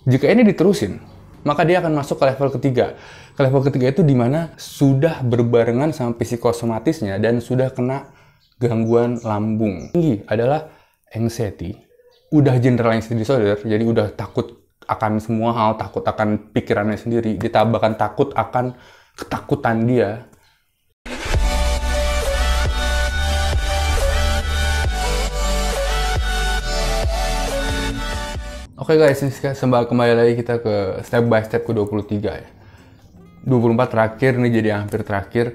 Jika ini diterusin, maka dia akan masuk ke level ketiga. Ke level ketiga itu dimana sudah berbarengan sama psikosomatisnya dan sudah kena gangguan lambung. Tinggi adalah anxiety. Udah general anxiety disorder, jadi udah takut akan semua hal, takut akan pikirannya sendiri, ditambahkan takut akan ketakutan dia. Oke guys, ini kembali lagi kita ke step by step ke 23 ya. 24 terakhir, ini jadi hampir terakhir.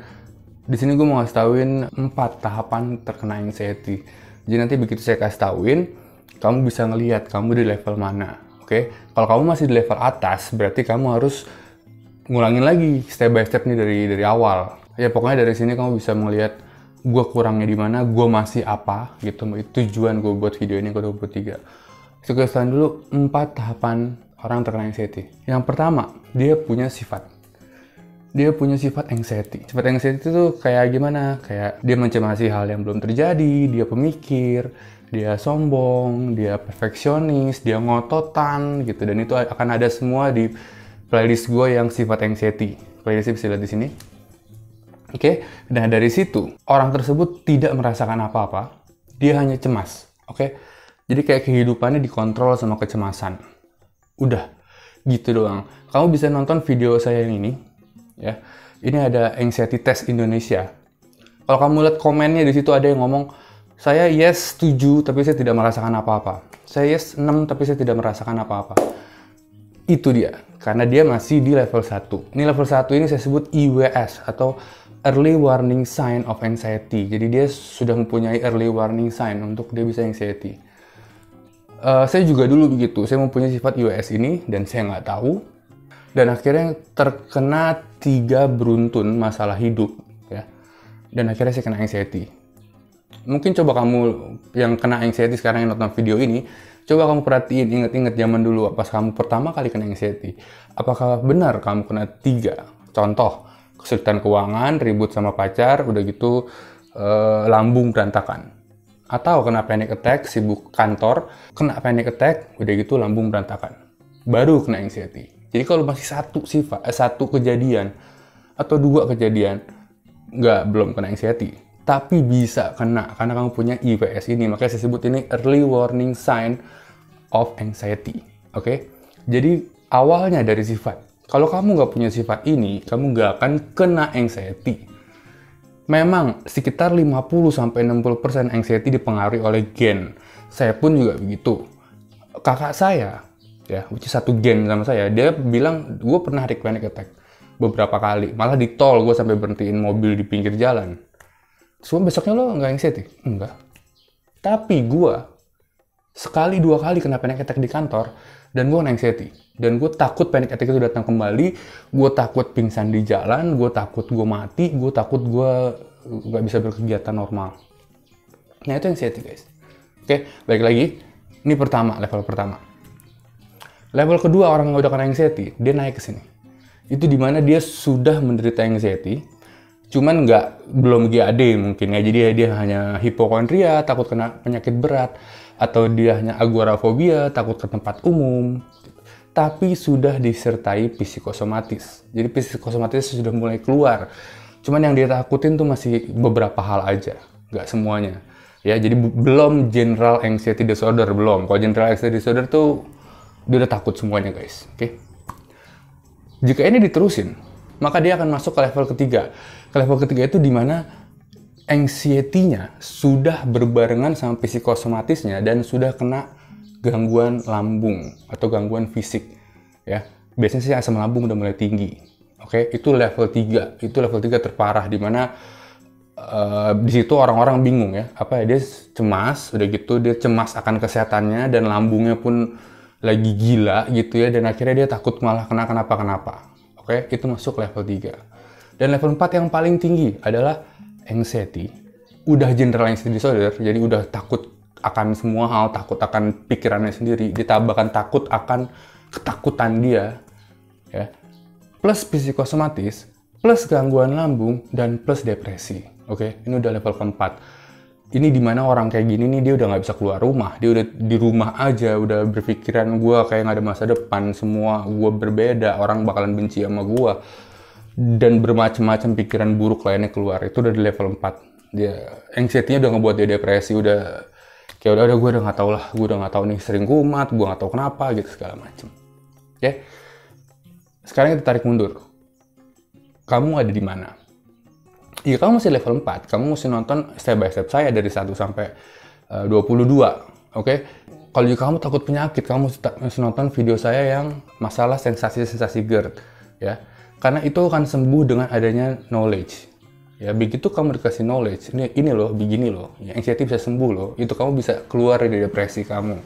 Di sini gue mau ngasih tauin 4 tahapan terkena anxiety. Jadi nanti begitu saya kasih tauin, kamu bisa ngelihat kamu di level mana. Oke, kalau kamu masih di level atas, berarti kamu harus ngulangin lagi step by step nih dari awal. Ya pokoknya dari sini kamu bisa melihat gue kurangnya di mana, gue masih apa gitu. Itu tujuan gue buat video ini ke 23. Sekian dulu 4 tahapan orang terkena anxiety. Yang pertama, dia punya sifat. Dia punya sifat anxiety. Sifat anxiety itu kayak gimana? Kayak dia mencemasi hal yang belum terjadi, dia pemikir, dia sombong, dia perfeksionis, dia ngototan gitu. Dan itu akan ada semua di playlist gue yang sifat anxiety. Playlistnya bisa lihat di sini. Oke, nah dari situ orang tersebut tidak merasakan apa-apa, dia hanya cemas. Oke. Jadi kayak kehidupannya dikontrol sama kecemasan. Udah, gitu doang. Kamu bisa nonton video saya yang ini, ya. Ini ada anxiety test Indonesia. Kalau kamu lihat komennya di situ ada yang ngomong, saya yes 7 tapi saya tidak merasakan apa-apa. Saya yes 6 tapi saya tidak merasakan apa-apa. Itu dia, karena dia masih di level 1. Ini level 1 ini saya sebut IWS atau Early Warning Sign of Anxiety. Jadi dia sudah mempunyai early warning sign untuk dia bisa anxiety. Saya juga dulu begitu, saya mempunyai sifat IWS ini dan saya nggak tahu. Dan akhirnya terkena 3 beruntun masalah hidup, ya. Dan akhirnya saya kena anxiety. Mungkin coba kamu yang kena anxiety sekarang yang nonton video ini, coba kamu perhatiin, inget-inget zaman dulu pas kamu pertama kali kena anxiety. Apakah benar kamu kena 3? Contoh, kesulitan keuangan, ribut sama pacar, udah gitu lambung berantakan. Atau kena panic attack, sibuk kantor, kena panic attack, udah gitu lambung berantakan. Baru kena anxiety. Jadi kalau masih satu kejadian atau 2 kejadian, belum kena anxiety. Tapi bisa kena, karena kamu punya IWS ini. Makanya saya sebut ini early warning sign of anxiety. Oke? Jadi awalnya dari sifat. Kalau kamu nggak punya sifat ini, kamu nggak akan kena anxiety. Memang sekitar 50-60% anxiety dipengaruhi oleh gen. Saya pun juga begitu. Kakak saya, ya, which is satu gen sama saya, dia bilang, gue pernah panic attack beberapa kali. Malah di tol, gue sampai berhentiin mobil di pinggir jalan. Terus besoknya lo nggak anxiety? Enggak. Tapi gue, sekali 2 kali kena panic attack di kantor, dan gue kena anxiety. Dan gue takut panic attack itu datang kembali, gue takut pingsan di jalan, gue takut gue mati, gue takut gue gak bisa berkegiatan normal. Nah itu anxiety guys. Oke, balik lagi. Ini level pertama. Level kedua orang yang udah kena anxiety, dia naik ke sini. Itu dimana dia sudah menderita anxiety, cuman belum GAD mungkin ya. Jadi dia hanya hipokondria, takut kena penyakit berat, atau dia hanya agorafobia, takut ke tempat umum. Tapi sudah disertai psikosomatis. Jadi psikosomatis sudah mulai keluar. Cuman yang dia takutin tuh masih beberapa hal aja, nggak semuanya. Ya, jadi belum general anxiety disorder, belum. Kalau general anxiety disorder tuh dia udah takut semuanya guys. Oke? Jika ini diterusin, maka dia akan masuk ke level ketiga. Ke level ketiga itu dimana anxiety-nya sudah berbarengan sama psikosomatisnya dan sudah kena gangguan lambung atau gangguan fisik, ya. Biasanya sih asam lambung udah mulai tinggi. Oke, itu level 3. Itu level 3 terparah di mana di situ orang-orang bingung ya. Apa ya, dia cemas, udah gitu dia cemas akan kesehatannya dan lambungnya pun lagi gila gitu ya, dan akhirnya dia takut malah kena kenapa-kenapa. Oke, itu masuk level 3. Dan level 4 yang paling tinggi adalah anxiety. Udah general anxiety disorder, jadi udah takut akan semua hal, takut akan pikirannya sendiri, ditambahkan takut akan ketakutan dia, ya, plus psikosomatis, plus gangguan lambung, dan plus depresi. Oke, ini udah level keempat. ini dimana orang kayak gini nih, dia udah nggak bisa keluar rumah, dia udah di rumah aja, udah berpikiran gue kayak nggak ada masa depan, semua gue berbeda, orang bakalan benci sama gue, dan bermacam-macam pikiran buruk lainnya keluar. Itu udah di level 4. Dia anxiety-nya udah ngebuat dia depresi, udah kayak udah gue udah nggak tahu lah, gue udah nggak tahu nih, sering kumat, gue nggak tahu kenapa gitu segala macem. Oke, sekarang kita tarik mundur. Kamu ada di mana? Iya, kamu masih level 4. Kamu mesti nonton step by step saya dari 1 sampai 22. Oke? Kalau juga kamu takut penyakit, kamu mesti nonton video saya yang masalah sensasi-sensasi GERD. Ya. Karena itu akan sembuh dengan adanya knowledge. Ya, begitu kamu dikasih knowledge, ini loh, begini loh. Ya, anxiety bisa sembuh loh. Itu kamu bisa keluar dari depresi kamu.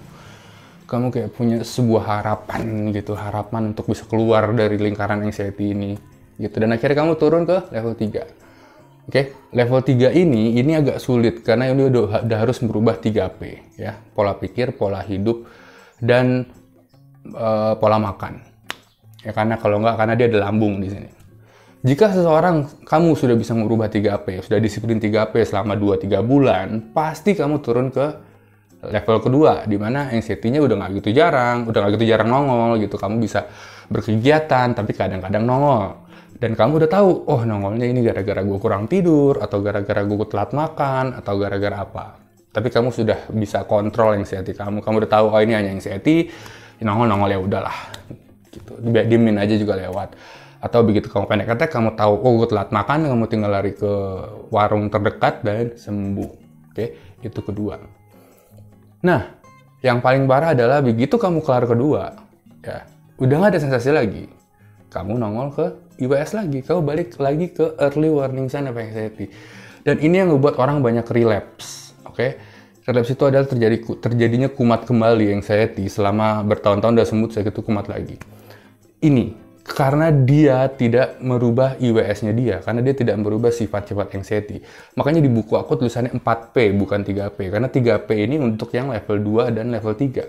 Kamu kayak punya sebuah harapan gitu, harapan untuk bisa keluar dari lingkaran anxiety ini. Gitu. Dan akhirnya kamu turun ke level 3. Oke, level 3 ini agak sulit karena ini udah harus merubah 3P ya. Pola pikir, pola hidup, dan pola makan. Ya, karena kalau nggak, karena dia ada lambung di sini. Jika seseorang kamu sudah bisa merubah 3P, sudah disiplin 3P selama 2-3 bulan, pasti kamu turun ke level kedua, di mana anxiety-nya udah nggak gitu jarang nongol gitu. Kamu bisa berkegiatan, tapi kadang-kadang nongol. Dan kamu udah tahu, oh nongolnya ini gara-gara gue kurang tidur, atau gara-gara gue telat makan, atau gara-gara apa. Tapi kamu sudah bisa kontrol anxiety kamu. Kamu udah tahu, oh ini hanya anxiety, nongol-nongol ya udahlah. Gitu. Diemin aja juga lewat. Atau begitu kamu panic attack, kamu tahu, oh gue telat makan, kamu tinggal lari ke warung terdekat dan sembuh. Oke, itu kedua. Nah, yang paling parah adalah begitu kamu kelar kedua, ya udah nggak ada sensasi lagi. Kamu nongol ke IWS lagi, kamu balik lagi ke early warning sign of anxiety. Dan ini yang membuat orang banyak relapse. Oke? Relapse itu adalah terjadinya kumat kembali anxiety selama bertahun-tahun udah sembuh, saya gitu kumat lagi. Ini karena dia tidak merubah IWS-nya dia, karena dia tidak merubah sifat-sifat anxiety. Makanya di buku aku tulisannya 4P bukan 3P, karena 3P ini untuk yang level 2 dan level 3.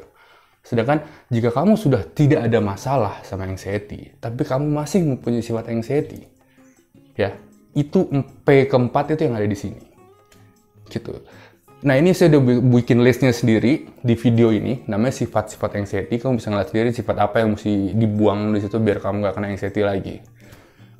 Sedangkan jika kamu sudah tidak ada masalah sama anxiety, tapi kamu masih mempunyai sifat anxiety, ya, itu P keempat itu yang ada di sini. Gitu. Nah, ini saya udah bikin listnya sendiri di video ini, namanya sifat-sifat anxiety. Kamu bisa ngeliat sendiri sifat apa yang mesti dibuang di situ biar kamu nggak kena anxiety lagi.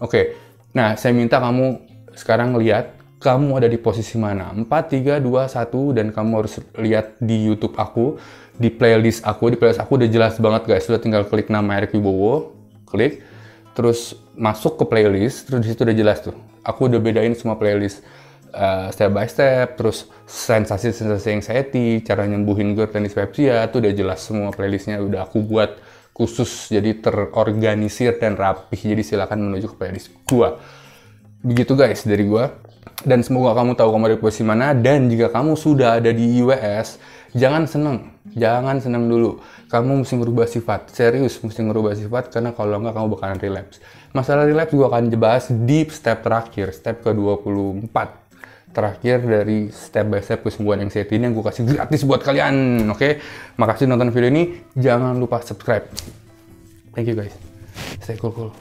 Oke, nah saya minta kamu sekarang lihat kamu ada di posisi mana. 4, 3, 2, 1, dan kamu harus lihat di YouTube aku, di playlist aku. Di playlist aku udah jelas banget guys, sudah tinggal klik nama Erick Wibowo, klik, terus masuk ke playlist, terus disitu udah jelas tuh. Aku udah bedain semua playlist. Step by step, terus sensasi-sensasi anxiety, cara nyembuhin GERD dan dispepsia, itu udah jelas semua playlistnya udah aku buat khusus, jadi terorganisir dan rapih. Jadi silakan menuju ke playlist gua. Begitu guys dari gua, dan semoga kamu tahu kamu ada di posisi mana. Dan jika kamu sudah ada di IWS, jangan seneng dulu. Kamu mesti merubah sifat, serius mesti merubah sifat, karena kalau enggak kamu bakalan relapse. Masalah relapse gua akan bahas di step terakhir, step ke-24. Terakhir dari step by step kesembuhan anxiety ini yang gue kasih gratis buat kalian. Oke? Makasih nonton video ini. Jangan lupa subscribe. Thank you guys. Stay cool.